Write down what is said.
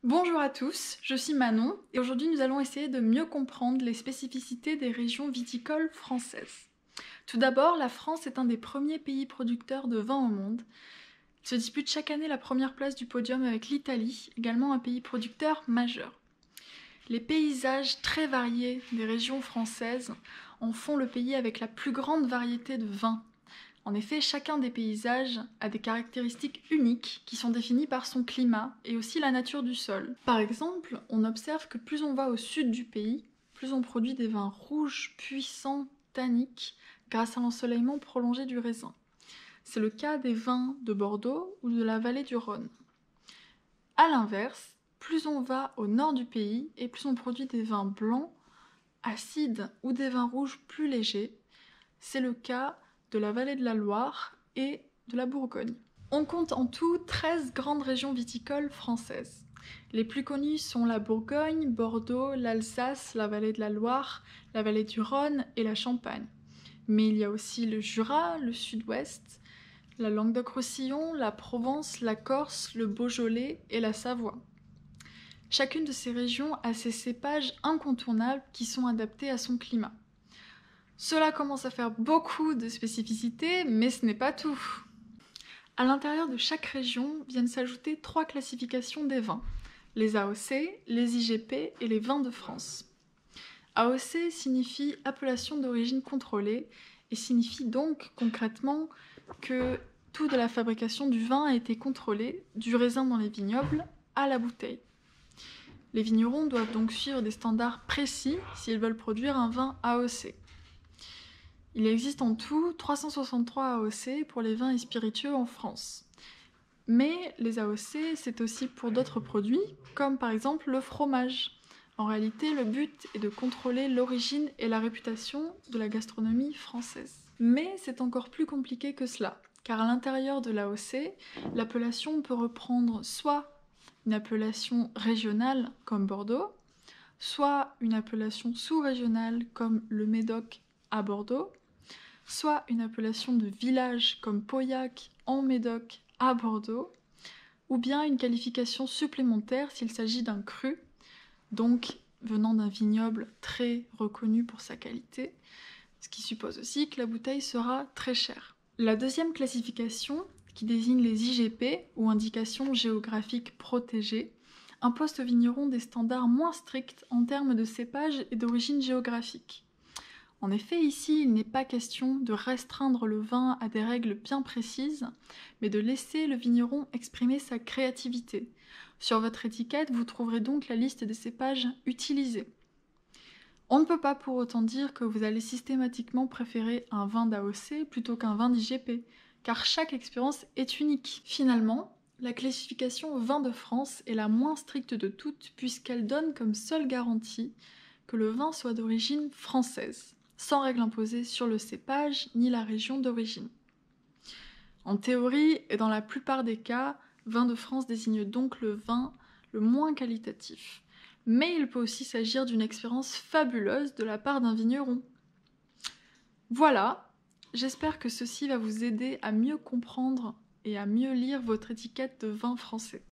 Bonjour à tous, je suis Manon et aujourd'hui nous allons essayer de mieux comprendre les spécificités des régions viticoles françaises. Tout d'abord, la France est un des premiers pays producteurs de vin au monde. Il se dispute chaque année la première place du podium avec l'Italie, également un pays producteur majeur. Les paysages très variés des régions françaises en font le pays avec la plus grande variété de vins. En effet, chacun des paysages a des caractéristiques uniques qui sont définies par son climat et aussi la nature du sol. Par exemple, on observe que plus on va au sud du pays, plus on produit des vins rouges, puissants, tanniques, grâce à l'ensoleillement prolongé du raisin. C'est le cas des vins de Bordeaux ou de la vallée du Rhône. A l'inverse, plus on va au nord du pays et plus on produit des vins blancs, acides ou des vins rouges plus légers. C'est le cas de la vallée de la Loire et de la Bourgogne. On compte en tout 13 grandes régions viticoles françaises. Les plus connues sont la Bourgogne, Bordeaux, l'Alsace, la vallée de la Loire, la vallée du Rhône et la Champagne. Mais il y a aussi le Jura, le Sud-Ouest, la Languedoc-Roussillon, la Provence, la Corse, le Beaujolais et la Savoie. Chacune de ces régions a ses cépages incontournables qui sont adaptés à son climat. Cela commence à faire beaucoup de spécificités, mais ce n'est pas tout. À l'intérieur de chaque région viennent s'ajouter 3 classifications des vins, les AOC, les IGP et les vins de France. AOC signifie appellation d'origine contrôlée et signifie donc concrètement que tout de la fabrication du vin a été contrôlé, du raisin dans les vignobles à la bouteille. Les vignerons doivent donc suivre des standards précis s'ils veulent produire un vin AOC. Il existe en tout 363 AOC pour les vins et spiritueux en France. Mais les AOC, c'est aussi pour d'autres produits, comme par exemple le fromage. En réalité, le but est de contrôler l'origine et la réputation de la gastronomie française. Mais c'est encore plus compliqué que cela, car à l'intérieur de l'AOC, l'appellation peut reprendre soit une appellation régionale comme Bordeaux, soit une appellation sous-régionale comme le Médoc à Bordeaux, soit une appellation de village comme Pauillac en Médoc à Bordeaux, ou bien une qualification supplémentaire s'il s'agit d'un cru, donc venant d'un vignoble très reconnu pour sa qualité, ce qui suppose aussi que la bouteille sera très chère. La deuxième classification, qui désigne les IGP, ou indications géographiques protégées, impose aux vignerons des standards moins stricts en termes de cépage et d'origine géographique. En effet, ici, il n'est pas question de restreindre le vin à des règles bien précises, mais de laisser le vigneron exprimer sa créativité. Sur votre étiquette, vous trouverez donc la liste des cépages utilisés. On ne peut pas pour autant dire que vous allez systématiquement préférer un vin d'AOC plutôt qu'un vin d'IGP, car chaque expérience est unique. Finalement, la classification vin de France est la moins stricte de toutes puisqu'elle donne comme seule garantie que le vin soit d'origine française, sans règle imposée sur le cépage ni la région d'origine. En théorie, et dans la plupart des cas, vin de France désigne donc le vin le moins qualitatif. Mais il peut aussi s'agir d'une expérience fabuleuse de la part d'un vigneron. Voilà, j'espère que ceci va vous aider à mieux comprendre et à mieux lire votre étiquette de vin français.